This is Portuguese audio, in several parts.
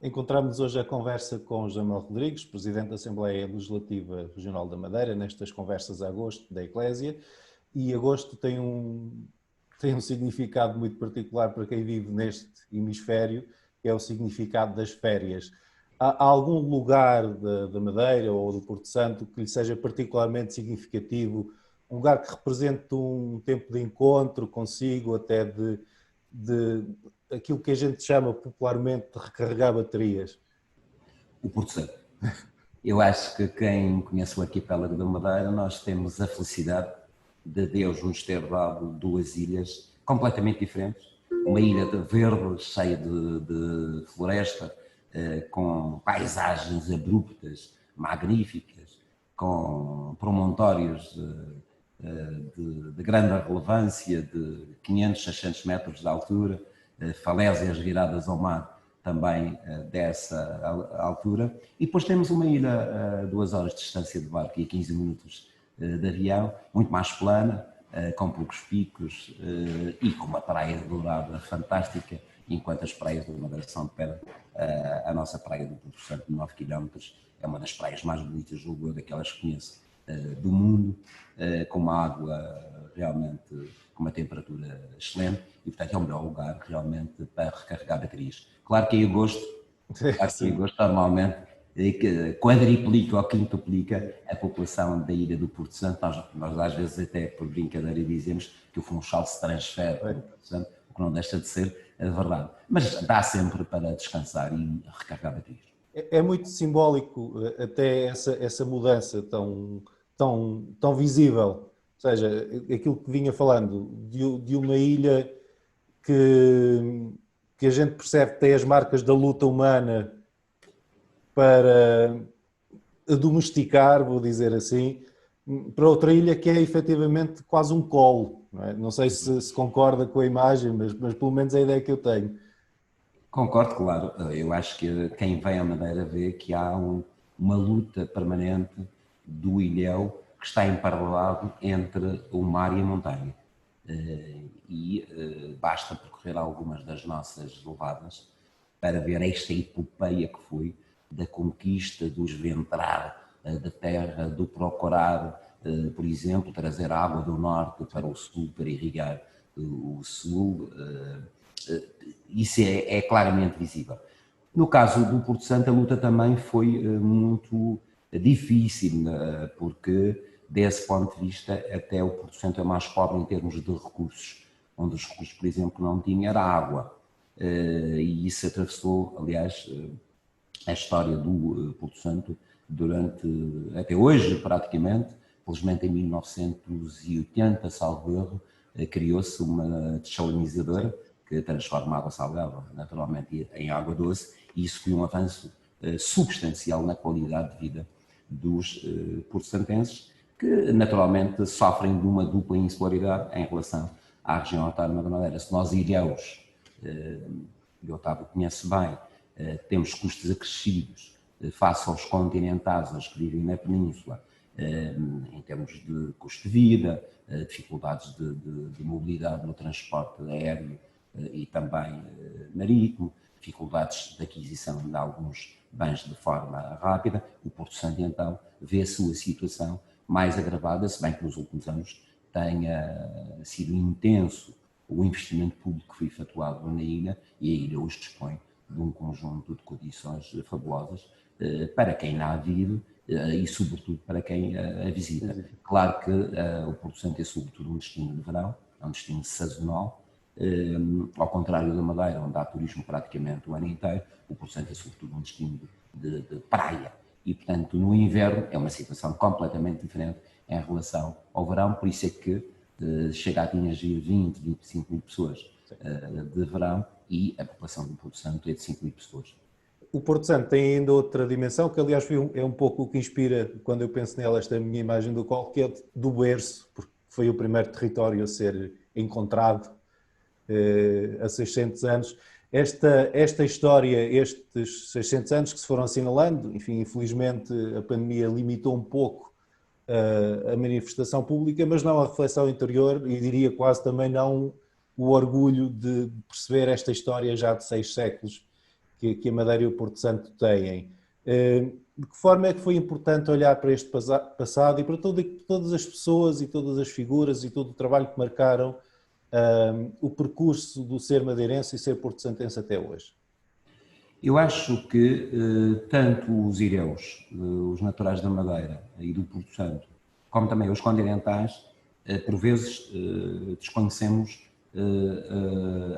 Encontramos hoje a conversa com José Manuel Rodrigues, Presidente da Assembleia Legislativa Regional da Madeira, nestas conversas a agosto da Eclésia, e agosto tem um significado muito particular para quem vive neste hemisfério, que é o significado das férias. Há algum lugar da Madeira ou do Porto Santo que lhe seja particularmente significativo, um lugar que represente um tempo de encontro consigo, até de aquilo que a gente chama popularmente de recarregar baterias? O Porto Santo. Eu acho que quem conhece o arquipélago da Madeira, nós temos a felicidade de Deus nos ter dado duas ilhas completamente diferentes. Uma ilha de verde, cheia de floresta, com paisagens abruptas, magníficas, com promontórios de grande relevância, de 500, 600 metros de altura, falésias viradas ao mar também dessa altura. E depois temos uma ilha a 2 horas de distância de barco e a 15 minutos de avião, muito mais plana, com poucos picos e com uma praia dourada fantástica, enquanto as praias da Madeira são de pedra. A nossa praia do Porto Santo, de 9 km, é uma das praias mais bonitas, julgo eu, daquelas que conheço do mundo, com uma água realmente com uma temperatura excelente e, portanto, é o melhor lugar realmente para recarregar baterias. Claro que em agosto, normalmente quadriplica ou quintuplica a população da ilha do Porto Santo. Nós às vezes até por brincadeira dizemos que o Funchal se transfere para o Porto Santo, o que não deixa de ser verdade. Mas dá sempre para descansar e recarregar baterias. É muito simbólico até essa mudança tão visível. Ou seja, aquilo que vinha falando de uma ilha que a gente percebe que tem as marcas da luta humana para a domesticar, vou dizer assim, para outra ilha que é efetivamente quase um colo. Não é? Não sei se concorda com a imagem, mas pelo menos é a ideia que eu tenho. Concordo, claro. Eu acho que quem vem à Madeira vê que há uma luta permanente do ilhéu que está emparelado entre o mar e a montanha. Basta percorrer algumas das nossas levadas para ver esta epopeia que foi da conquista, do esventrar da terra, do procurar, por exemplo, trazer água do norte para o sul, para irrigar o sul. Isso é claramente visível. No caso do Porto Santo, a luta também foi muito difícil, porque, desse ponto de vista, até o Porto Santo é mais pobre em termos de recursos. Onde os recursos, por exemplo, não tinha era água. E isso atravessou, aliás, a história do Porto Santo até hoje, praticamente. Felizmente, em 1980, salvo erro, criou-se uma desalinizadora que transforma a água salgada, naturalmente, em água doce, e isso foi um avanço substancial na qualidade de vida dos porto-santenses, que naturalmente sofrem de uma dupla insularidade em relação à região autónoma da Madeira. Se nós ilhéus, e o Otávio conhece bem, temos custos acrescidos face aos continentais, aos que vivem na península, em termos de custo de vida, dificuldades de mobilidade no transporte aéreo e também marítimo, dificuldades de aquisição de alguns bens de forma rápida, o Porto Santo então vê a sua situação mais agravada, se bem que nos últimos anos tenha sido intenso o investimento público que foi efetuado na ilha, e a ilha hoje dispõe de um conjunto de condições fabulosas para quem lá vive e sobretudo para quem a visita. Claro que o Porto Santo é sobretudo um destino de verão, é um destino sazonal, ao contrário da Madeira, onde há turismo praticamente o ano inteiro. O Porto Santo é sobretudo um destino de praia e, portanto, no inverno é uma situação completamente diferente em relação ao verão, por isso é que chega a atingir 20, 25 mil pessoas de verão e a população do Porto Santo é de 5 mil pessoas. O Porto Santo tem ainda outra dimensão, que aliás é um pouco o que inspira, quando eu penso nela, esta minha imagem do colo, que é do berço, porque foi o primeiro território a ser encontrado há 600 anos. Esta história, estes 600 anos que se foram assinalando, enfim, infelizmente a pandemia limitou um pouco a manifestação pública, mas não a reflexão interior e diria quase também não o orgulho de perceber esta história já de 6 séculos. que a Madeira e o Porto Santo têm. De que forma é que foi importante olhar para este passado e para todas as pessoas e todas as figuras e todo o trabalho que marcaram o percurso do ser madeirense e ser porto-santense até hoje? Eu acho que tanto os ireus, os naturais da Madeira e do Porto Santo, como também os continentais, por vezes desconhecemos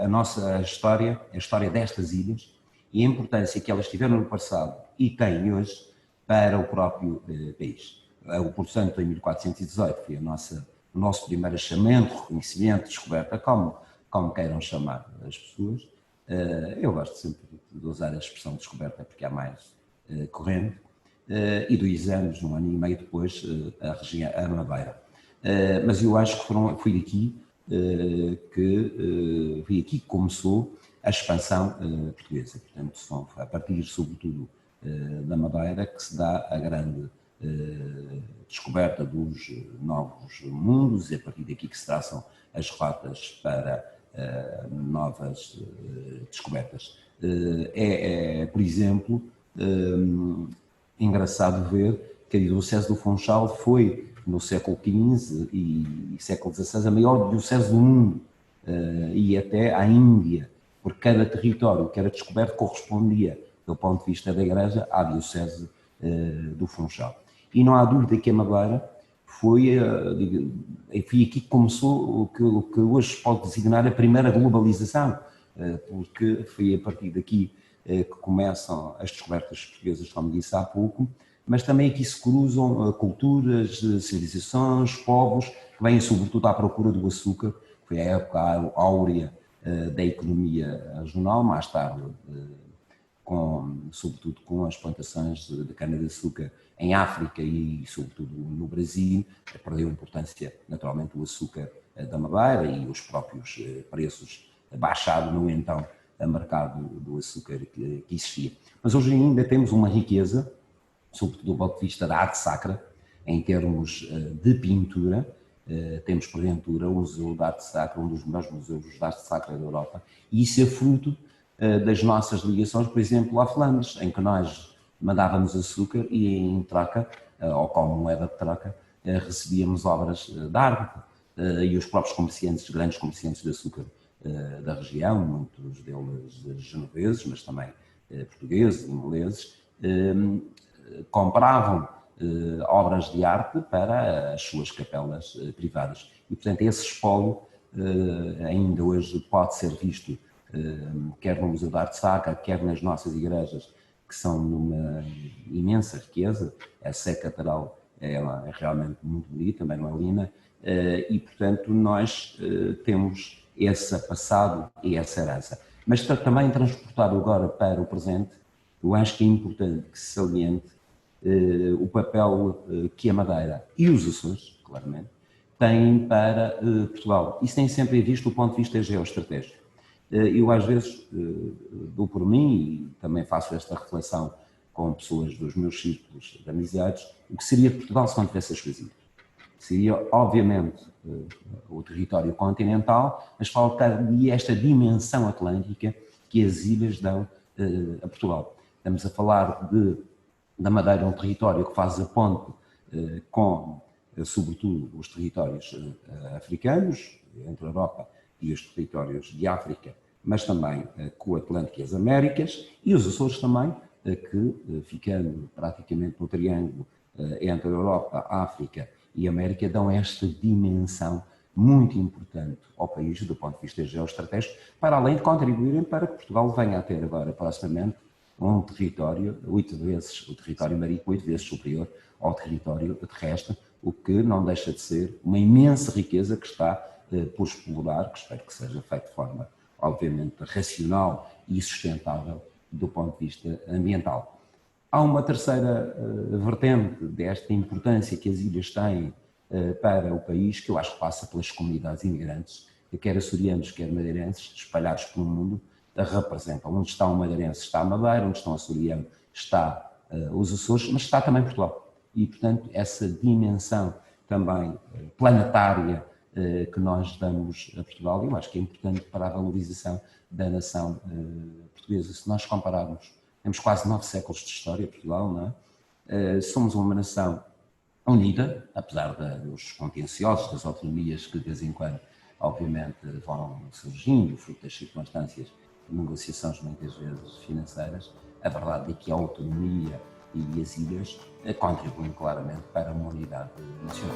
a nossa história, a história destas ilhas e a importância que elas tiveram no passado e têm hoje para o próprio país. O Porto Santo, em 1418, foi o nosso primeiro achamento, reconhecimento, descoberta, como queiram chamar as pessoas. Eu gosto sempre de usar a expressão descoberta porque é mais corrente. E 2 anos, 1 ano e meio depois, a Madeira. Mas eu acho que foi aqui que começou a expansão portuguesa. Portanto, a partir, sobretudo, da Madeira, que se dá a grande descoberta dos novos mundos, e a partir daqui que se traçam as rotas para novas descobertas. Por exemplo, engraçado ver que a Diocese do Funchal foi, no século XV e século XVI, a maior diocese do mundo, e até à Índia, porque cada território que era descoberto correspondia, do ponto de vista da Igreja, à Diocese do Funchal. E não há dúvida que a Madeira foi aqui que começou o que hoje se pode designar a primeira globalização, porque foi a partir daqui que começam as descobertas portuguesas, como disse há pouco, mas também aqui se cruzam culturas, civilizações, povos, que vêm sobretudo à procura do açúcar, que foi a época áurea da economia regional, mais tarde, sobretudo com as plantações de cana-de-açúcar em África e sobretudo no Brasil, perdeu importância naturalmente o açúcar da Madeira e os próprios preços baixaram no então mercado do açúcar que existia. Mas hoje ainda temos uma riqueza, sobretudo do ponto de vista da arte sacra, em termos de pintura. Temos, porventura, o Museu de Arte Sacra, um dos melhores museus de arte sacra da Europa, e isso é fruto das nossas ligações, por exemplo, à Flandres, em que nós mandávamos açúcar e em troca, ou como moeda de troca, recebíamos obras de arte. E os próprios comerciantes, grandes comerciantes de açúcar da região, muitos deles genoveses, mas também portugueses, ingleses, compravam obras de arte para as suas capelas privadas. E, portanto, esse espólio ainda hoje pode ser visto quer no Museu de Arte Sacra, quer nas nossas igrejas, que são numa imensa riqueza. A Sé Catedral é realmente muito bonita, Manuelina, e, portanto, nós temos esse passado e essa herança. Mas também transportado agora para o presente, eu acho que é importante que se saliente o papel que a Madeira e os Açores, claramente, têm para Portugal. Isso tem sempre visto do ponto de vista geoestratégico. Eu às vezes dou por mim e também faço esta reflexão com pessoas dos meus círculos de amizades, o que seria Portugal se não tivesse as suas ilhas. Seria, obviamente, o território continental, mas faltaria esta dimensão atlântica que as ilhas dão a Portugal. Estamos a falar da Madeira, um território que faz a ponte com, sobretudo, os territórios africanos, entre a Europa e os territórios de África, mas também com o Atlântico e as Américas, e os Açores também, que, ficando praticamente no triângulo entre a Europa, a África e a América, dão esta dimensão muito importante ao país, do ponto de vista geoestratégico, para além de contribuírem para que Portugal venha a ter agora, proximamente, um território 8 vezes, o território marítimo 8 vezes superior ao território terrestre, o que não deixa de ser uma imensa riqueza que está por explorar, que espero que seja feito de forma, obviamente, racional e sustentável do ponto de vista ambiental. Há uma terceira vertente desta importância que as ilhas têm para o país, que eu acho que passa pelas comunidades imigrantes, quer açorianos, quer madeirenses, espalhados pelo mundo, representam. Onde está o madeirense está a Madeira, onde está o açoriano está os Açores, mas está também Portugal. E, portanto, essa dimensão também planetária que nós damos a Portugal, e eu acho que é importante para a valorização da nação portuguesa. Se nós compararmos, temos quase 9 séculos de história, Portugal, não é? Somos uma nação unida, apesar dos contenciosos, das autonomias que de vez em quando, obviamente, vão surgindo, fruto das circunstâncias de negociações muitas vezes financeiras. A verdade é que a autonomia e as ilhas contribuem claramente para uma unidade nacional.